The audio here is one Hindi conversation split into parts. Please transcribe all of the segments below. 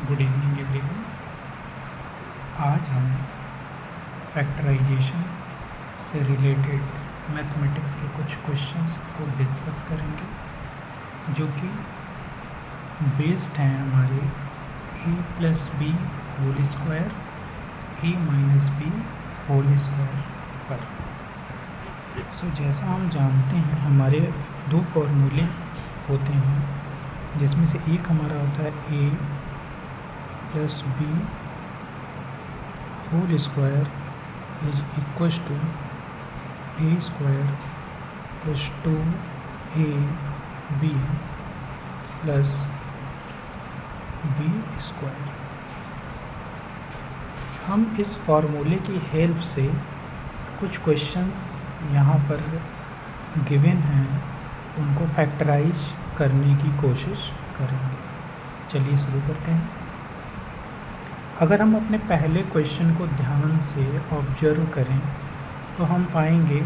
Good evening everyone. आज हम फैक्टराइजेशन से रिलेटेड मैथमेटिक्स के कुछ क्वेश्चंस को डिस्कस करेंगे जो कि बेस्ड हैं हमारे a plus b whole square a minus b whole square पर। सो जैसा हम जानते हैं हमारे दो फॉर्मूले होते हैं जिसमें से एक हमारा होता है a plus b whole square is equals to a square plus 2ab plus b square. हम इस फार्मूले की हेल्प से कुछ क्वेश्चंस यहाँ पर गिवन हैं उनको फैक्टराइज करने की कोशिश करेंगे। चलिए शुरू करते हैं। अगर हम अपने पहले क्वेश्चन को ध्यान से ऑब्जर्व करें तो हम पाएंगे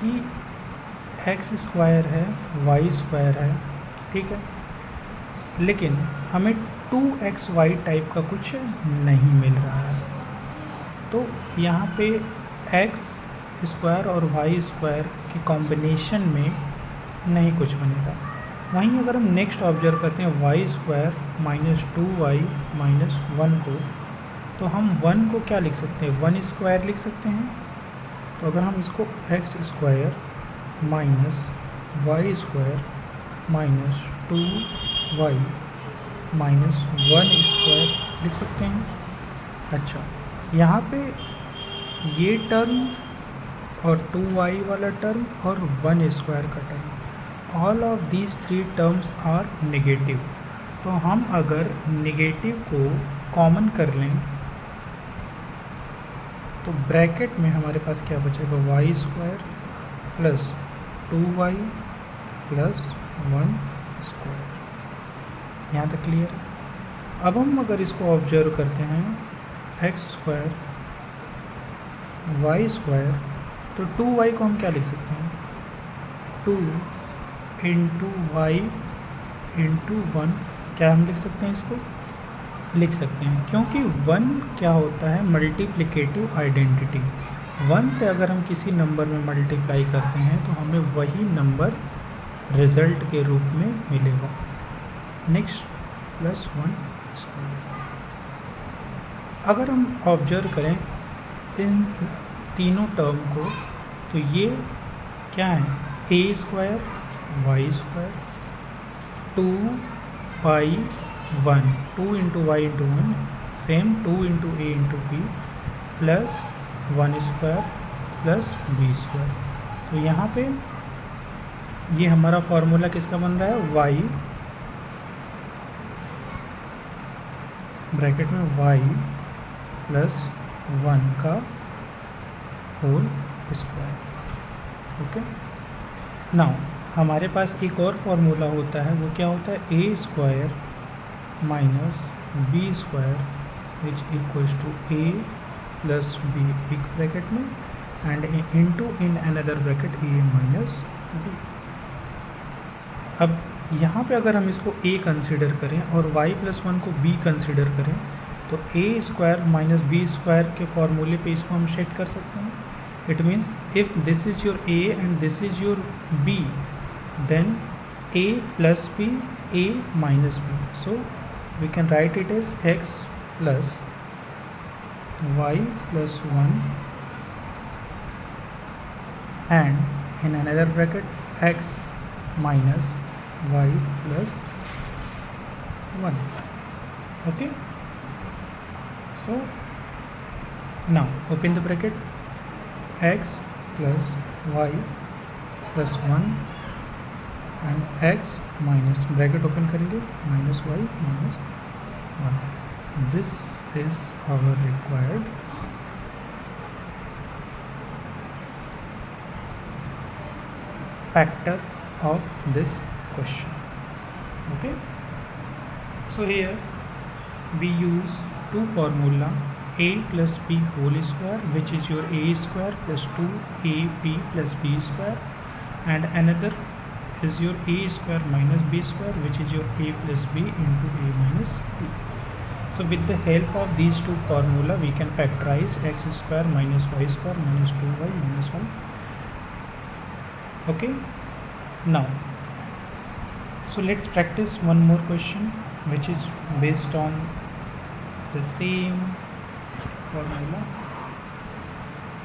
कि एक्स स्क्वायर है, वाई स्क्वायर है, ठीक है, लेकिन हमें 2xy टाइप का कुछ नहीं मिल रहा है। तो यहाँ पे एक्स स्क्वायर और वाई स्क्वायर के कॉम्बिनेशन में नहीं कुछ बनेगा। वहीं अगर हम नेक्स्ट ऑब्जर्व करते हैं Y square minus 2y minus 1 को, तो हम 1 को क्या लिख सकते हैं, 1 स्क्वायर लिख सकते हैं। तो अगर हम इसको x square minus y square minus 2y minus 1 square लिख सकते हैं। अच्छा, यहाँ पे ये टर्म और 2y वाला टर्म और 1 स्क्वायर का term, all of these 3 terms are negative. तो हम अगर नेगेटिव को कॉमन कर लें तो ब्रैकेट में हमारे पास क्या बचेगा, y square plus 2y plus 1 square. यहाँ तक क्लियर है। अब हम अगर इसको ऑब्जर्व करते हैं एक्स स्क्वायर वाई स्क्वायर, तो 2y को हम क्या लिख सकते हैं, 2 इंटू वाई इंटू 1, क्या हम लिख सकते हैं, इसको लिख सकते हैं, क्योंकि 1 क्या होता है, मल्टीप्लिकेटिव आइडेंटिटी। 1 से अगर हम किसी नंबर में मल्टीप्लाई करते हैं तो हमें वही नंबर रिज़ल्ट के रूप में मिलेगा। Next plus 1 square. अगर हम ऑब्जर्व करें इन तीनों टर्म को, तो ये क्या है, a square y square 2y1, 2 into y into 1 same 2 into a into b plus 1 square plus b square. तो यहाँ पे ये हमारा फॉर्मूला किसका बन रहा है, y ब्रैकेट में y प्लस 1 का होल स्क्वायर। ओके, नाउ हमारे पास एक और फार्मूला होता है, वो क्या होता है, a square minus b square is equals to a plus b एक ब्रैकेट में and into in another bracket a minus b. अब यहाँ पे अगर हम इसको a कंसिडर करें और y प्लस 1 को b कंसिडर करें तो a square minus b square के फॉर्मूले पे इसको हम सेट कर सकते हैं। It means if this is your a and this is your b, then a plus b, a minus b. So we can write it as x plus y plus 1 and in another bracket x minus y plus 1. Okay. So now open the bracket, x plus y plus 1 and x minus bracket open करेंगे minus y minus 1। This is our required factor of this question. Okay, so here we use two formula a plus b whole square which is your a square plus 2ab plus b square and another is your a square minus b square, which is your a plus b into a minus b. So with the help of these two formula, we can factorize x square minus y square minus 2y minus 1. Okay. Now, so let's practice one more question, which is based on the same formula.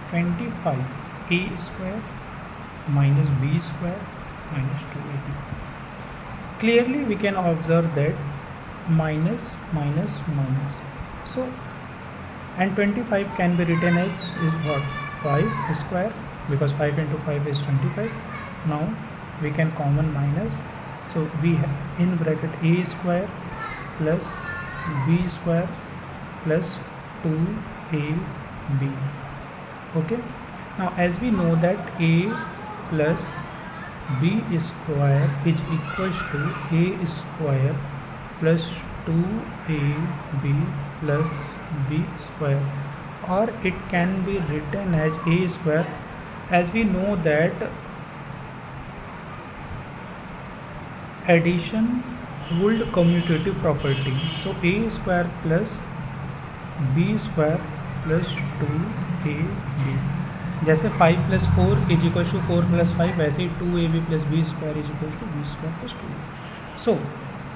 25 a square minus b square minus 2ab. Clearly we can observe that minus minus minus, so and 25 can be written as is what, 5 square, because 5 into 5 is 25. Now we can common minus, so we have in bracket a square plus b square plus 2ab. Okay, now as we know that a plus b square is equals to a square plus 2ab plus b square, or it can be written as a square, as we know that addition hold commutative property. So a square plus b square plus 2ab, जैसे 5 plus 4 is equal to 4 plus 5, वैसे ही 2ab plus b square is equal to b square plus 2ab. So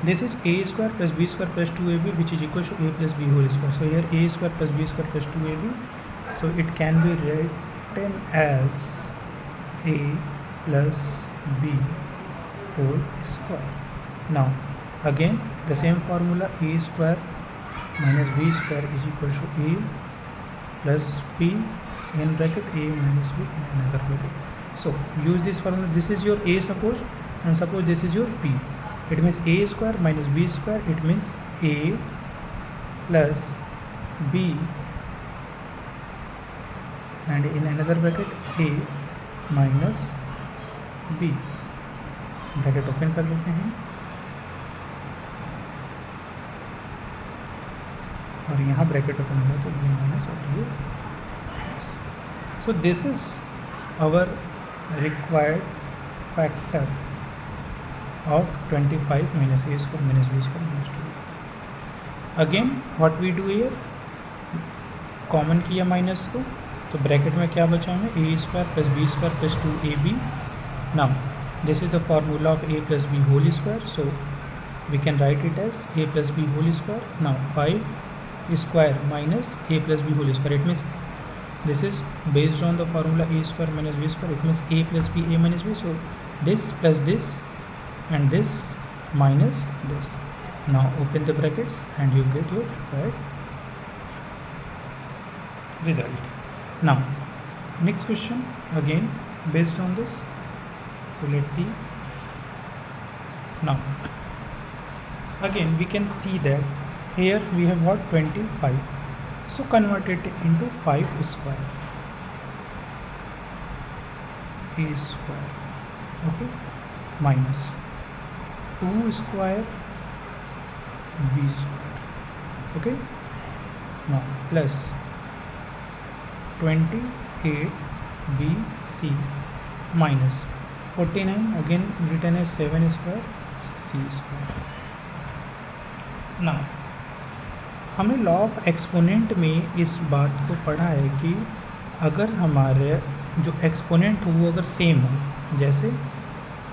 this is a square plus b square plus 2ab, which is equal to a plus b whole square. So here a square plus b square plus 2ab, so it can be written as a plus b whole square. Now again the same formula, a square minus b square is equal to a plus b in bracket a minus b in another bracket. So use this formula. This is your a, suppose, and suppose this is your b. It means a square minus b square, it means a plus b, and in another bracket a minus b. Bracket open कर देते हैं और यहाँ ब्रैकेट ओपन होगा तो ये माइनस और ये plus. So this is our required factor of 25 minus a square minus b square minus 2. Again what we do here, common किया माइनस को, तो ब्रैकेट में क्या बचा हमें, a square plus b square plus 2ab. now this is the formula of a plus b whole square, so we can write it as a plus b whole square. Now 5 square minus a plus b whole square, it means this is based on the formula a square minus b square, it means a plus b a minus b. So this plus this and this minus this. Now open the brackets and you get your required result. Now next question again based on this. So let's see. Now again we can see that here we have what, 25. So convert it into 5 square, a square, okay, minus 2 square b square, okay. Now plus 28 bc minus 49, again written as 7 square c square. Now हमने लॉ ऑफ एक्सपोनेंट में इस बात को पढ़ा है कि अगर हमारे जो एक्सपोनेंट हो वो अगर सेम हो, जैसे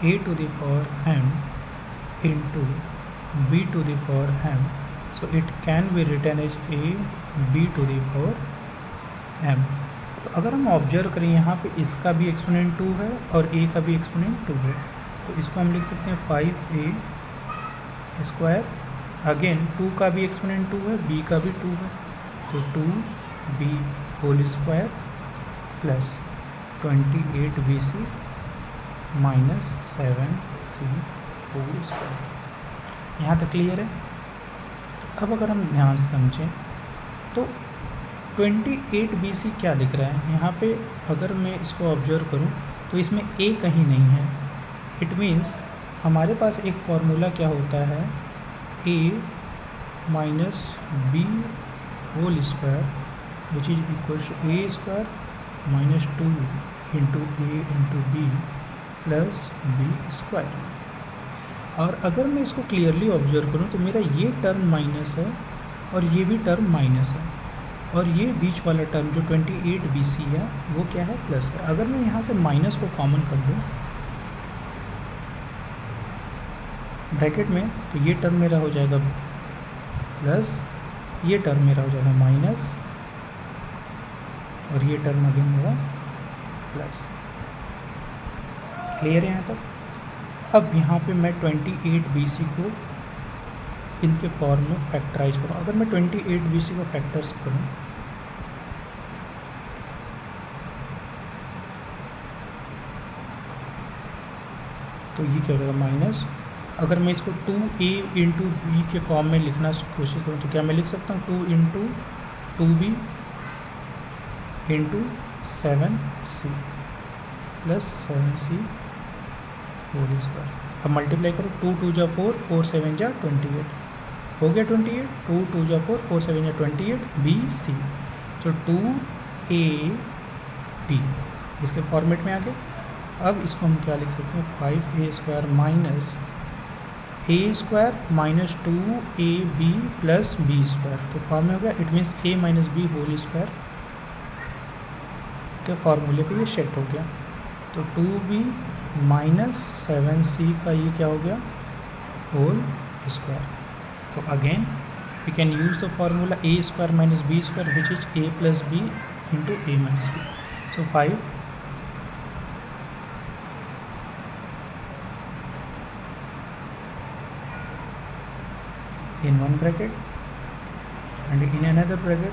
a to the power m into b to the power m, so it can be written as a b to the power m. तो अगर हम ऑब्जर्व करें यहाँ पे इसका भी एक्सपोनेंट 2 है और a का भी एक्सपोनेंट 2 है, तो इसको हम लिख सकते हैं 5a स्क्वायर. अगेन 2 का भी एक्सपोनेंट 2 है, b का भी 2 है, तो 2b whole square plus 28bc minus 7c whole square. यहाँ तक क्लियर है. अब अगर हम ध्यान से समझें तो 28bc क्या दिख रहा है यहाँ पे, अगर मैं इसको ऑब्जर्व करूँ तो इसमें a कहीं नहीं है. इट मीन्स हमारे पास एक फार्मूला क्या होता है, a minus b whole square which is equal to a square minus 2 into a into b plus b square. और अगर मैं इसको क्लियरली ऑब्जर्व करूँ तो मेरा ये टर्म माइनस है और ये भी टर्म माइनस है, और ये बीच वाला टर्म जो 28BC है वो क्या है, प्लस है। अगर मैं यहाँ से माइनस को कॉमन कर दूँ ब्रैकेट में, तो ये टर्म मेरा हो जाएगा प्लस, ये टर्म मेरा हो जाएगा माइनस, और ये टर्म अगेन मेरा प्लस। क्लियर है यहाँ तक? अब यहाँ पे मैं 28BC को इनके फॉर्म में फैक्टराइज करूँ। अगर मैं 28BC को फैक्टर्स करूँ तो ये क्या हो जाएगा, माइनस। अगर मैं इसको 2a इंटू बी के फॉर्म में लिखना कोशिश करूँ तो क्या मैं लिख सकता हूँ, 2 into 2b into 7c plus 7c whole square. अब मल्टीप्लाई करो, 2 2 जा 4, 4 7 जा 28, हो गया 28, 2 2 जा 4, 4 7 जा 28, BC। तो 2ab इसके फॉर्मेट में आ गया। अब इसको हम क्या लिख सकते हैं, 5a square minus a square minus 2ab plus b square के फॉर्म में हो गया। It means a minus b whole square के फॉर्मूले पे ये सेट हो गया। तो 2b माइनस 7c का ये क्या हो गया, whole square. So again we can use the formula a square minus b square, which is a plus b into a minus b. So 5 in one bracket and in another bracket.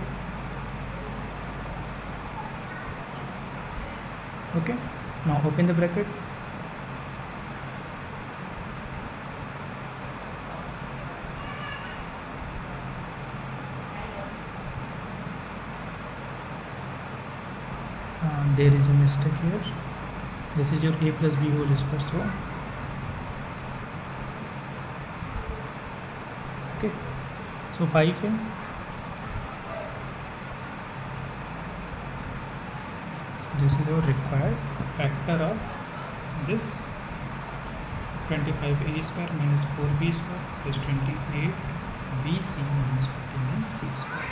Okay, now open the bracket. There is a mistake here. This is your a plus b whole square. So okay, so 5 है। So this is our required factor of this 25a square minus 4b square plus 28bc minus 49c square.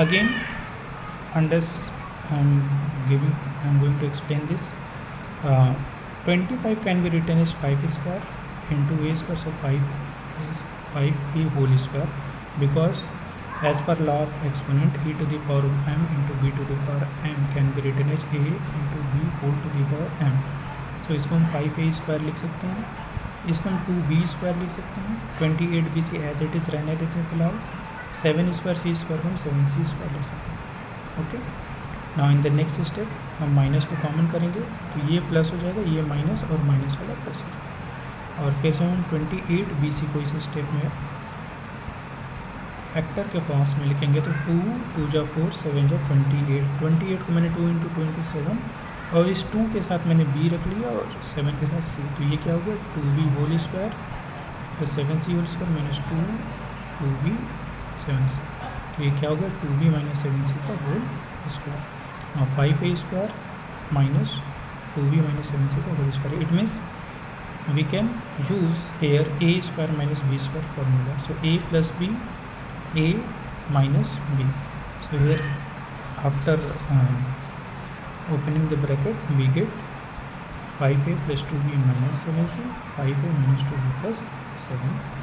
Again, under I'm going to explain this. 25 can be written as 5 square into a square. So 5 is 5a whole square, because as per law of exponent, e to the power of m into b to the power m can be written as a into b whole to the power m. So इसको हम 5a स्क्वायर लिख सकते हैं, इसको हम 2b स्क्वायर लिख सकते हैं, 28bc एज इट इज़ रहने देते हैं फिलहाल, 7 स्क्वायर c स्क्वायर को हम 7c स्क्वायर लिख सकते हैं। Okay, now in the next step हम माइनस को कॉमन करेंगे तो ये प्लस हो जाएगा, ये माइनस और माइनस वाला प्लस हो जाएगा। और फिर जब हम 28bc को इस स्टेप में फैक्टर के फॉर्म्स में लिखेंगे तो 2 2 जा 4 7 जा 28 को मैंने 2 इंटू 2 इंटू 7, और इस 2 के साथ मैंने b रख लिया और 7 के साथ c, तो ये क्या हो गया, 2b whole square plus 7c whole square minus 2b 7c। तो ये क्या हो गया, 2b माइनस 7c का whole square. Now 5a square minus 2b minus 7c का whole square. It means we can use here a square minus b square formula. So a plus b, a minus b. So here after opening the bracket we get 5a plus 2b minus 7c, 5a minus 2b plus 7c.